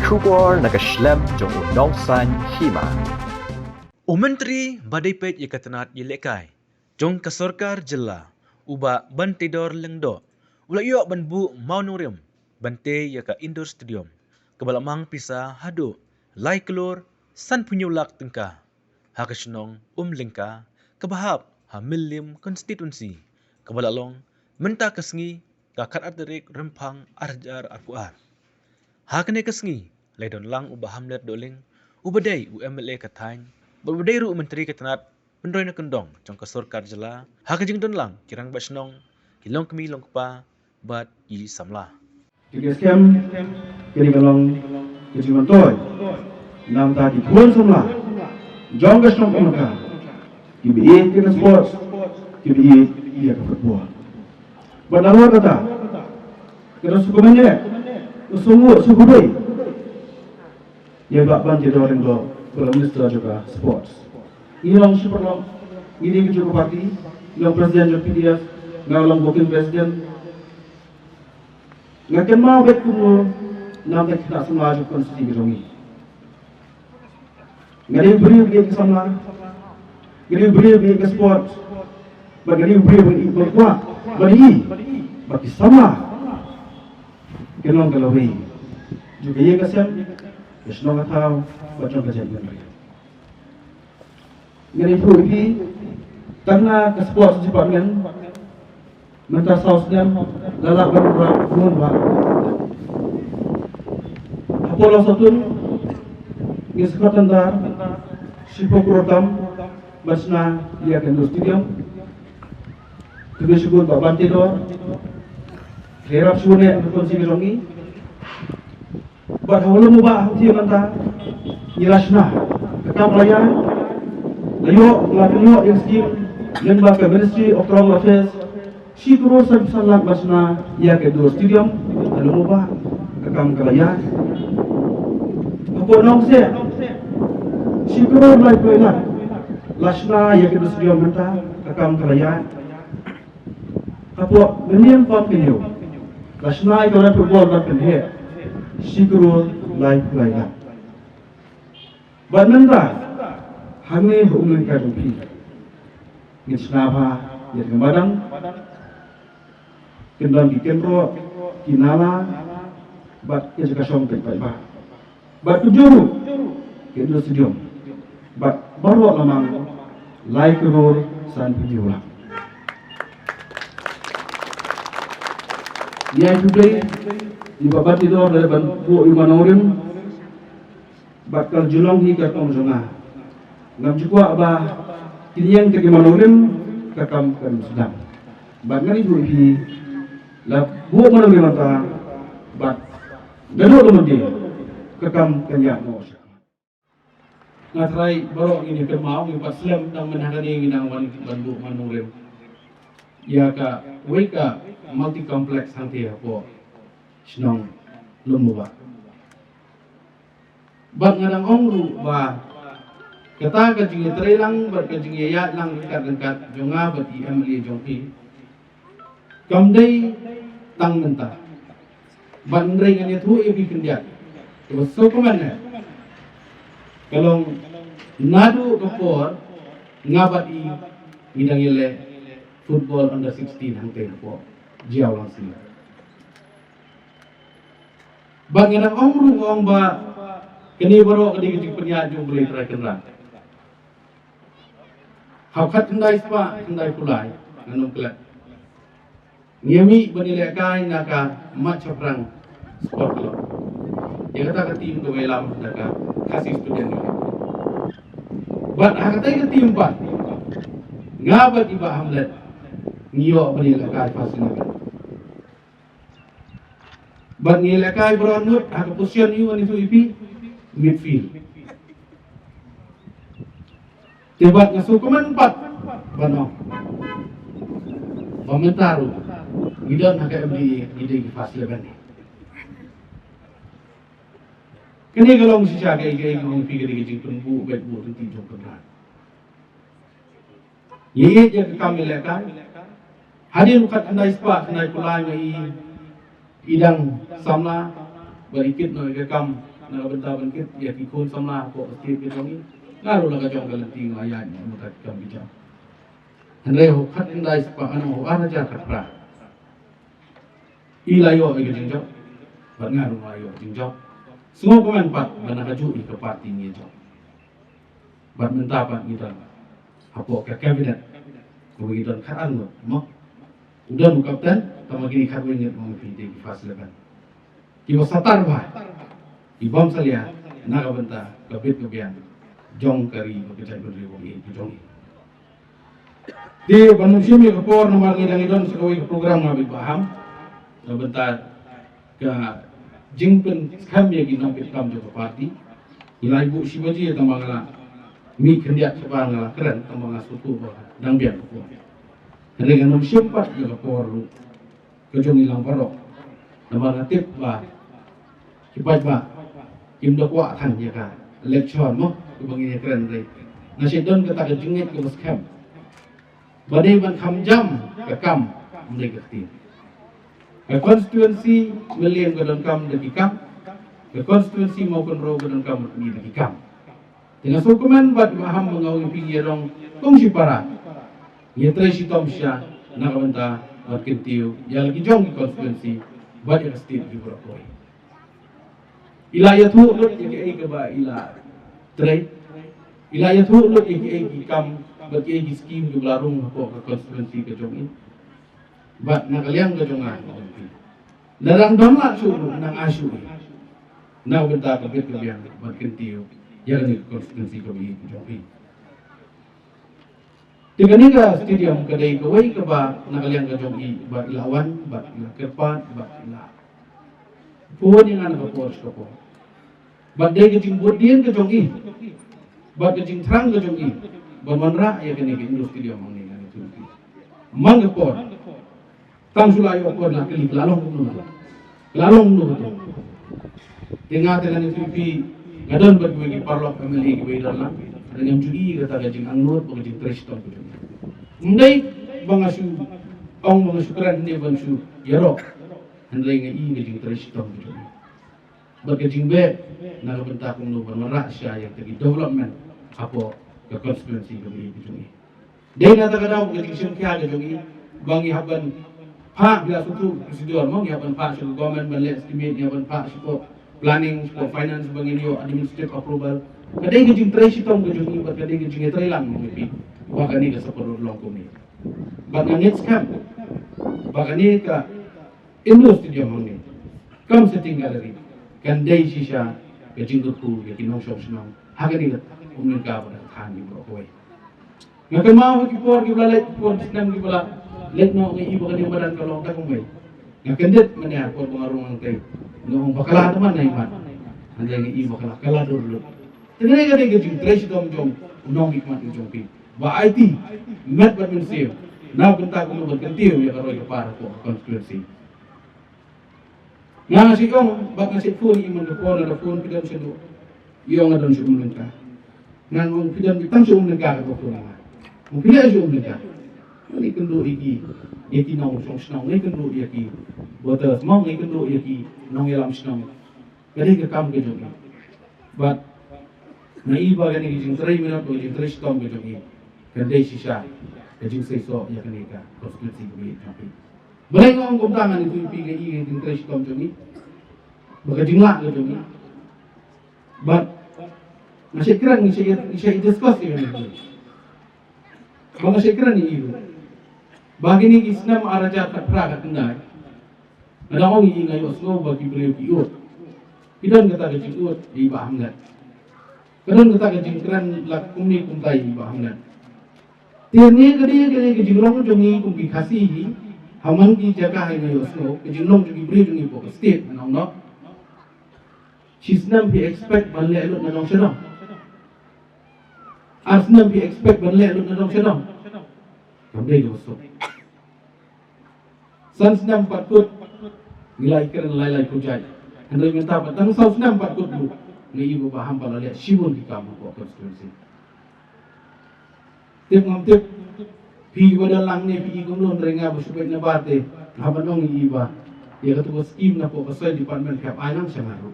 Shubor nakaslem jong unongsan hima. Menteri Badai Pet Yekatanat Yelekai, Jong Kasorkar Jela, Uba Bantidor Lengdo, Ula Yok Banbu Maunurium, Bante Yaka Indoor Stadium, Kebalamang Pisa Hadu, Lai Kelur, San Punyulak Tengka, Hakasnong Lengka, Kebahap Hamilim Konstituensi, Kebalalong, Menta Kesngi, Kakat Arterik Rempang Arjar Arpuar. Hakane Kesngi, Laidon Lang Uba Hamlet Doling, Ubadai UMLA Kathain, Berbedai ru menteri ketenat pendroi na kendong jong kasorkar jela hakajing don lang kirang basnong kilong kemi long kepa bat I samla. Jadi scam kini kalong kejiman toy nam tadi pun samla jong basnong kumaka kibi kena sports kibi iya ke football. Badalwa kata kena sukumannya usungu sukudai ya bak banjir orang do kalau minister juga sports. Ini orang super long, ini juga parti, yang presiden juga PDS, ngalang booking presiden. Ngaken mau bet kuno, nam tak kita semua juga konstitusi berongi. Ngari beri ke sama, ngari beri ke sports, ngari beri berkuat, bagi sama. Kenong kalau ini, juga ia kesem, kesnong atau macam kejadian mereka. Ngeri puri karena ke sports department mental sausnya lalak berbuat Apollo Satun di sekatan dar Sipok Rotam Basna dia ke stadium kedua syukur Pak Bantidor herap syukurnya berkonsi birongi buat hawala mubah dia mentah Irasna Kekam Raya Ayo, lakukan yang skim yang baka Ministry of Travel Affairs si terus salat basna ya ke dua stadium lalu mubah Kekam Raya apa nong se si terus live plan lasna ya ke dua stadium mentah Kekam Raya apa meniem pampiyo lasna itu orang football dan penhe si terus live plan Badmenta Hame umum kadupi, ngisnava ya kemadang, kendang di kenro, kinala, bat ya juga sompai pak, bat tujuh, kendo studium, bat baru lamang, like roll san penjual. Dia juga di babat itu dari bantu Imanorim, bat kaljulong hingga tomjonga. Ngam juga abah kinian ke Imanorim kakam kan sedang. Bat ngani dulu hi la bu mana mata bat dadu lo dia kakam kan ya no. Ngatrai baru ini ke mau ngi pas slam tang menangani nginang wan bandu Manorim. Ya ka weka multi complex santi po snong lumba. Bat ngadang ongru ba kata kajing terelang berkajing yat lang dekat jonga bati emli jongpi kamdai tang mentah bandrai ngani thu ibi kendiat terus so kemana kalau nadu kepor ngabati ngidang yele football under 16 hangte po jiaw lang sila bang ngadang ongru ngong ba kini baru kadi kajing penyak jong boleh terakenran Haukat kendai spa, kendai pulai, nanum kelat. Niami benilai kain naka mat caprang sport lo. Yang kata ke tim ke welam naka kasih student lo. Bat hakatai ke tim pat. Ngabat iba Hamlet. Ngiyo benilai kain fasin naka. Bat nilai kain beronut haka position yu anisu ipi midfield. Tibat ngasukuman 4 bano pementaru gidon haka MDI ide fas leban ni kini kalau mesti jaga ige ngong pikir ige penbu bet bu ti jong kan ye je kami lekan hadir bukan andai spa andai kulai ngai idang samla berikit no ige kam bentar bangkit ya kikun sama ko skip kita ni lalu lah kacau galanting layan yang mutat kami jam Henry ho khat indai spa ho ana ja khat pra ilayo ke jingjok bat ngaru layo jingjok semua komen pat bana kaju ke parti ni jok bat mentah pat kita apa ke kabinet ko kita khat an mo udah mu kapten tama gini khat wingit mo piti fasleban kiwa satar ba ibam salia naga benta kapit kebian jong kari kecai beri wong i jong di manusia mi kapor nomor ngidang idon sekawai program ngabil paham benta ke jingpen skam ya ginam kam jo parti ila ibu sibaji tamangala mi kendiak sepan ngala keren tamanga suku dang bian ko dengan manusia pat ke kapor lu ke jong ilang parok nomor ngatip ba kipat ba kim dak wa than ya ka lecture mo ku bangi keren dai nasi don kata ke jingit ke skam badai ban kham jam ke kam mendai ke tin ke constituency meliam ke don kam de kam ke constituency maupun ro ke don kam ni de kam dengan dokumen bat paham mengawi pinggirong kong si para ye tre si tom sya na kabanta bat kintiu ya lagi jong ke constituency bat ya state di berokoi ila ya thu lut ye ke ba ila tre ila ya thu lut ye ke kam bat ye ki scheme di belarung ko ke constituency ke jong in bat na kaliang ke jong an larang don la su nang asu na benta ke biang bat kintiu ya ni constituency ko bi jong in Dengan ini stadium kedai kawai ke ba nakaliang ke jong i ba ilawan ba ila kerpat ba ila puan yang anak kapos kapo ba dai ke jing bodian ke jong i ba ke jing terang ke jong i ba manra ya kene ke industri dia mang ni ngani tu mang kapor tang sulai ko na kali lalong nu tu dengar dengan itu gadon bagi parlok family ke wedala dengan juri kata gajing angnur pagajing treston ko ndai bangasu ong bangasu kran ni bangasu yarok handai ngai gajing treston ko bagajing be na benta kung no banara siya yang tegi development apo ke constituency ko ni bijungi dai na ta kada gajing sim kya gajing bangi haban pa bila suku prosedur mo yaban pa sa government ban estimate yaban pa sa planning for finance bangi niyo administrative approval kadai gajing trace itong gajing ibat kadai gajing ito ilang mga baka ni ka sa parulong ko ni baka ni scam baka ni ka industry dia mga ni kam setting gallery kandai sisya gajing ko yakin nong shop sinong haga ni ka umin ka pada than ni bro koy ngakan mau ki por ki blalay por sistem ki bala let no ngi iba kani badan kalong ta kumay ngakan det manya por pengaruh ang tay no bakala teman na iman anda ngi iba kala dulu Tengai kadai gajing trace dom jom unong hikmat jom pi. Ba IT met bat men save. Now benta ko mo kentiu ya karo ya para ko constituency. Nga si kong bak nga si phone iman ko na phone pidam sa do. Iyo nga don si umlen ka. Nga ngong pidam bitang si umlen ka ko na. Mo pila si umlen ka. Ni kendo iki nong song snong ni kendo iki. Botas mong ni kendo iki nong yalam snong. Kadai ka kam ke jom. But na iba gani gijing 3 minute o gijing 3 storm gijing i kandai sisa gijing 6 so ya kani ka constituency ko i tapi balay ngong kumtangan itu ipi ga i gijing 3 storm gijing i baga jingla gijing i but masih kira ni saya discuss ini baga saya kira ni ibu bagi ni islam araja pra ka tendai ada orang i ngayo so bagi beliau kiut pidan kata gijing ut di bahamlat kadang kita kejing keren lak kumi kumtai bahangan. Tiannya kadang kejing long jongi kumpi kasih, haman ki jaga hai ngayo so kejing long jongi beri jongi pok state nong no. Cisnam bi expect banle lut na long sedong. Asnam bi expect banle lut na long sedong. Kamdai go so. Sansnam patut nilai keren lai kujai. Andai minta patang sausnam patut lu. Ni ibu paham pada lihat sibun di kamu kok konstitusi. Tiap ngomtip, pi pada lang ni pi gumlon renga bersubet nabate, haban ong iba. Dia kata skim na po kasai department kap anang sangaru.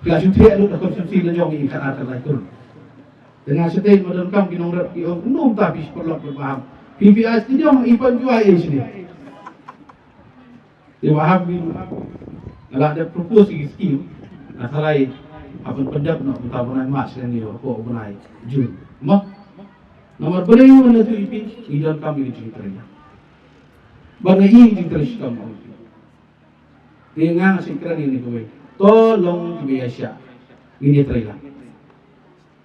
Kelas cuti lu dah konsumsi lejong ini kan akan lain. Dengan setain modern kam kinong rap kiong umum tapi perlu berpaham. PPS ti dia ipan jual sini. Dia faham ni. Kalau ada propose skim, asalai apa pendap nak utabunan mas dan dia ko bunai Jun. Mak nomor beri mana tu ipi idan kami di cerita. Bagi ini cerita kamu. Dia ngasih keren ini kowe. Tolong biasa. Ini terima.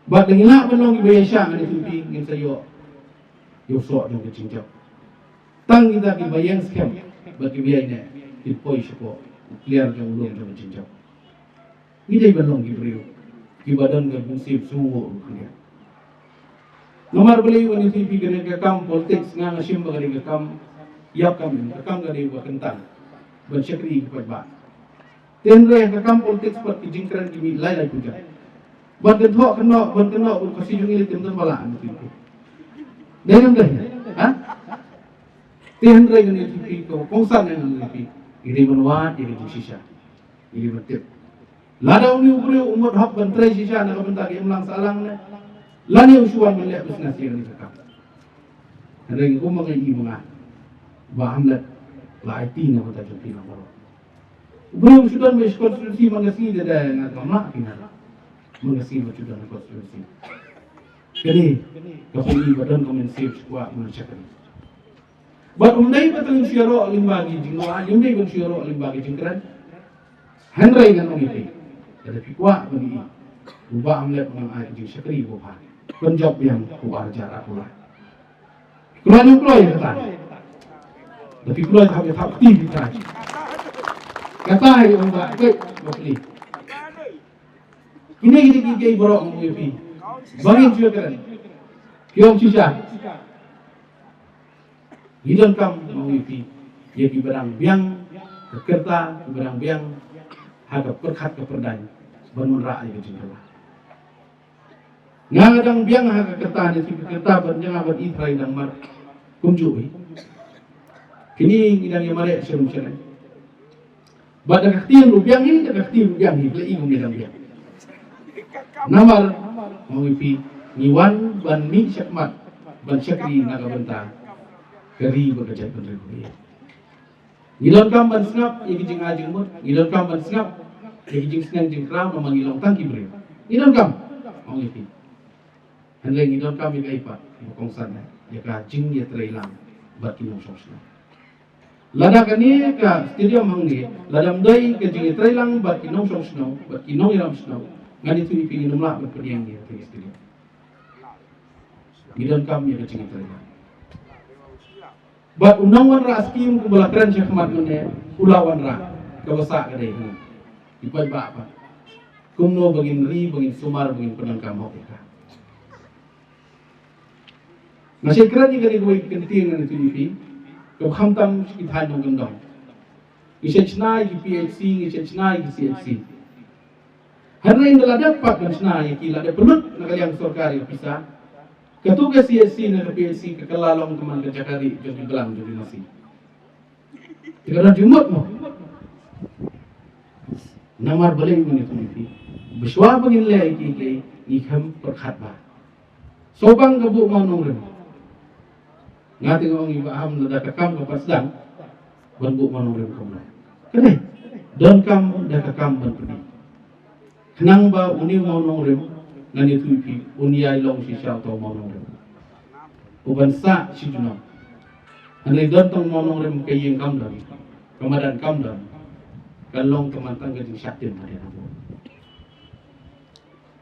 Bat dengan nak belong biasa ni tupi ngin sayo. Yo sok dong kecingcap. Tang kita ki bayang scam bagi biaya ni. Dipoi sepo. Clear jong ulung jong kecingcap. Ni dai belong ki beriu. Ki badan ke fungsi suwo dia. Nomor beli wani tupi kena ke kam politik ngang asim bagi ke kam yap kam gari wa kentang. Ban syakri ki ba. Tenre ke kam politik seperti jingkran ki lai puja. Ban kenok kasi yung ilit yung balaan mo tipo. Dahil ang ganyan, ha? Tenre ganyan yung tipo, kung saan yung lipi, iri manuat, iri yung sisya, iri matip. Ladaw ni ubri umot hap bantray sisya, nakabantag yung lang sa alang na, lani usuan man lepos na siya ni kakap. Haring kung mga mga, bahamlat, laiti na mata yung pinamaro. Ubri usuan may konstitusi mga siya dahil nga kamak, kinala. Mengasih juga konstitusi. Jadi, kapag badan komensif kuat mencapai. But umday betul syaro limbagi jingwa, umday betul syaro limbagi jingkran. Henry kan umiti. Jadi kuat bagi ubah amlet mengai jing syakri ubah. Penjab yang kuat jarak pula. Keluar yang keluar yang kata. Tapi keluar yang tak aktif kita. Kata yang ubah, beli. Ini kita kiki borok menguipi. Bangin juga keren. Kiong sisa. Hidang kam menguipi. Ia ki berang biang, kekerta, berang biang, hagap perkat keperdai. Bangun rakyat ke jengkala. Ngadang biang hagap kerta ni si kekerta berjang abad itrai dan mar kumjui. Kini ngidang yang marek serum-serum. Bada kaktian lu biang ini, kaktian lu biang ini, lei ngidang biang. Namar mengipi niwan ban mi syakmat ban syakri nagabenta keri bekerja penerimaan. Ngilon kam ban snap yang kijing ajeng mut, ngilon kam ban snap yang kijing senang jeng kraw nama ngilong tangki beri. Ngilon kam mengipi. Handle ngilon kam yang kaipat bokong sana, ya ka jing ya terailang bat kinong sosna. Lada kani ka stadium hangni, ladam dai ka jing ya terailang bat kinong sosna, bat kinong iram sosna. Ngani tu ipin numlah berpediang dia tu istri. Gidan kami yang kecing itu. Bat undang-undang raskim kebelakan Syekh Ahmad Mene ulawan ra kebesak kadai ni. Ipai ba apa? Kumno bagin ri bagin sumar bagin penangkam hokka. Masih keren ni kali gue kenting ngani tu ipin. Kau khamtam ithan nong gendong. Isechnai ki PhD, isechnai ki CHC. Karena yang telah dapat dan senai kila ada pelut nak yang sorkari pisah. Ketugas CSC nak PSC kekelalong teman kejakari jadi gelang jadi nasi. Tidak ada jumut mo. Namar balik ni tu ni. Beswa bangin leh iki ikam perkhatba. Sobang kabuk mau nongren. Ngati ngong iba ham lada kakam kapasdang. Banbuk mau nongren kamna. Kene. Don kam dah kakam ban pergi. Kenang ba uni mau nongrim ngani tuipi uni ai long si siao tau mau nongrim. Uban sa si junam. Anai don tong mau nongrim kayeng kam dan kamadan kam dan kan long teman tangga di syaktin hari rabu.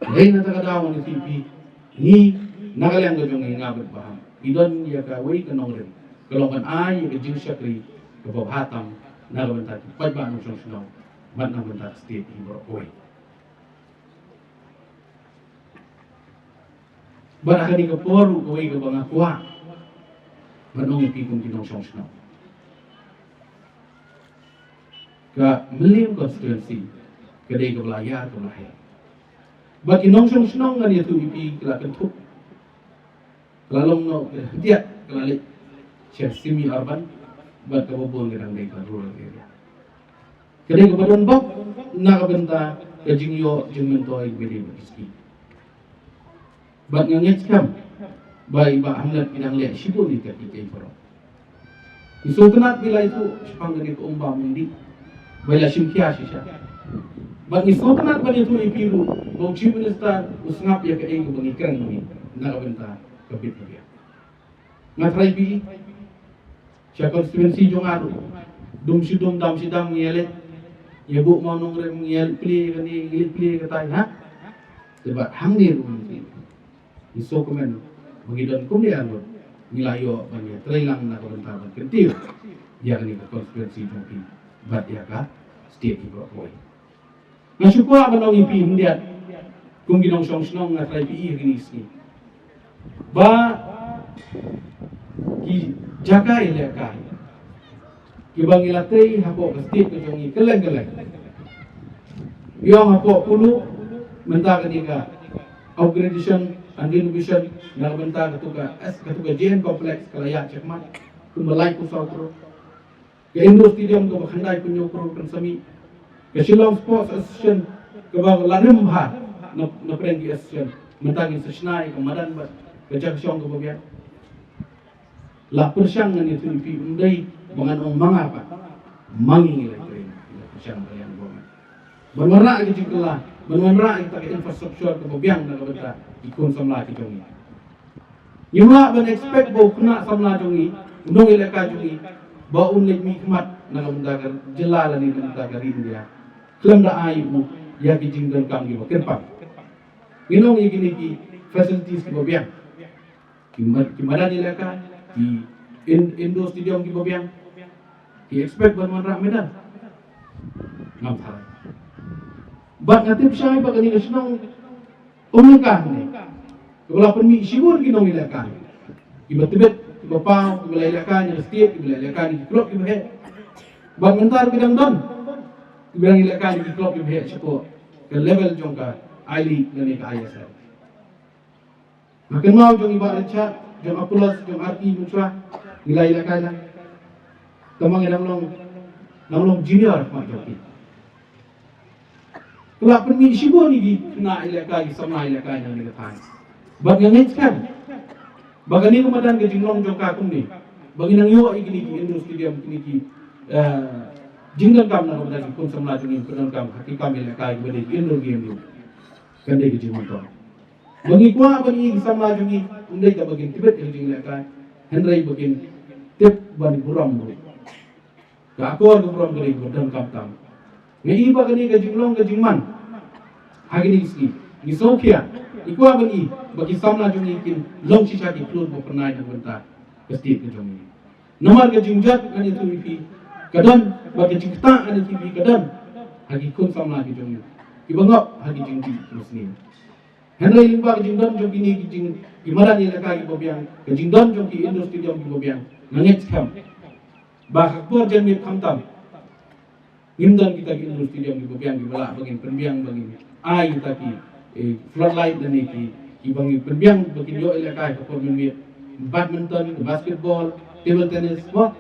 Lain nata kadaw ni tuipi ni nagalang gajong ngabet paham. Idon ya ka wei ka nongrim. Kalau kan ai ya jing syakri ke hatam nagabentak pagba no song mat nagabentak state ibro oi. Barakani ka poru kaway ka banga kuha. Manong ipikong kinong snow. Ka milim constituency. Kaday ka belaya ka belaya. Ba kinong snow nga niya tu ipik kala kentuk. Kalalong no dia kalalik. Siya semi urban. Ba kababon ka nang day ka rural area. Kaday ka badon bok nakabenta jing yo jing mentoi beli meski bat ngangit kam bai ba hamlat pinang le sibo ni ka ikai pro iso kenat bila itu sepang dari umba mundi bai la simkia sisa bat iso kenat ba itu ipiru bau chief minister usngap ya ka ai ko bangikran ni na ka benta kapit dia ngatrai bi sia konstituensi jong aru dum sidum dam sidam ngelet ya bu mau nongrem ngel pli kan ni gilit pli kata ha sebab hangir ni iso komen Magidon kum dia lo nilayo bagi trailang na komentar kentir ya ni konspirasi joki bat ya ka state ibro boy na syukwa ba nang ipi dia kung ginong song snong na try pi gini ski ba ki jaga ile ka ki bang ilatay hapo ka state ko jongi keleng-keleng yo hapo pulu menta ka upgradation and renovation na benta katuka JN complex kalaya cekmat kumalay ko sa otro ke Indo Stadium ko bakhanday kunyo ko kan sami ke Shillong Sports Association ke ba larim ha na prengi association mentangin sa snai ke madan ba ke jaksong ko babya la persyang ngani tu pi undai bangan ong manga pa mangi ngai tren la persyang bayan bo banmara ke jikla banmara kita ke infrastruktur ke babyang na benta ikon samla ki jongi yuma ban expect bo kuna samla jongi undong ilaka jongi ba unlek mi khmat na benda jelala ni benda gari India klem da ai mu ya ki jingdan kam gi bakin pa ginong igini ki facilities ki babyang ki madan ilaka ki Indo Stadium ki babyang ki expect ban manra medan ngam thar bat ngatip syai ba kani nasional umikah ni kalau permi siwur ginong ilaka ibatibet bapa ilaka ni setiap ilaka ni klub ki bahe bat mentar bidang don bilang ilaka ni klub ki bahe sipo ke level jongka ali ni ka ISL makin mau jong ibarat chat jong apulas jong arti muncwa nilai ilaka lang tamang long junior mak joki kalau permi siwur ni kena ilaka ni sama ilaka yang dikatakan bag ngangit kan bagani kumadan ke jinglong jongka kum ni bagi nang yo igini ki Indo Stadium kini ki jingdan kam na kumadan kun samla juni kun kam hakikam ilaka bade Indo game ni kan de ki jington bagi kwa bagi samla juni undai ka bagi tibet ke ilaka henry bagi tip ban buram bu ka akor ke buram gari badan kam tam ngi bagani ke jinglong ke jingman hagini ski ni sokia ikwa bani bagi samla jongi kin long sisa ki flur bo pernah na benta pasti ke jongi nomor ke jingjat ani tu pi kadan bagi jingta ani ti pi kadan hagi kun samla ki jongi ibangop hagi jingti terus ni henry limba ke jingdan jongi ni jing imaran ni laka ki bobiang ke jingdan jongi Indo Stadium ki bobiang nangit kam ba khapor jan mi khamtam ngimdan kita ki Indo Stadium ki bobiang ki bala bagi penbiang bagi ai kita ki floodlight dan iki ibang penbiang bagi yo ilaka ko permi badminton basketball table tennis semua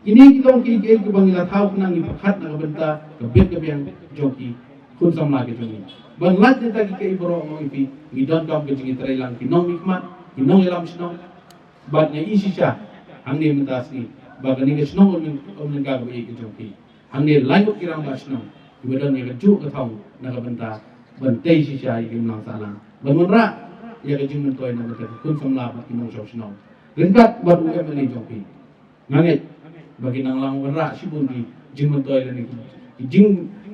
ini kita ki bang ila thau nang ni khat na benta ke bet ke biang joki kun samla ke jongi bang lat ni tagi ke ibro mo ipi idon kam ke jingi trailang ki nong hikmat ki nong ilam sno bad nya isi sha angni mentas ni bagani ke sno on ka ke joki angni lain kirang basno ibadon ni ke ju ke thau na ka benta bantai si syai ki menang salang banmunra ya ke jing mentoi na ke kun samla ba ki nong sosno ringkat ba UM ni joki ngangit bagi nang lang wara sibun ki jing mentoi ni ki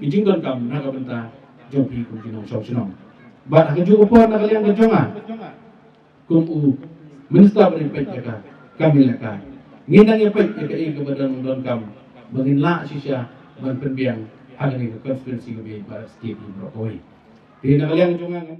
jing don kam na ka benta joki kun ki nong sosno ba ka ju ko na kaliang ke jonga kum u minister beri pet ka kami la ka nginang ya pet ka ke badan don kam bagin la si sya ban penbiang hal ni konspirasi ke ba state ni bro oi Di nakaliang jungang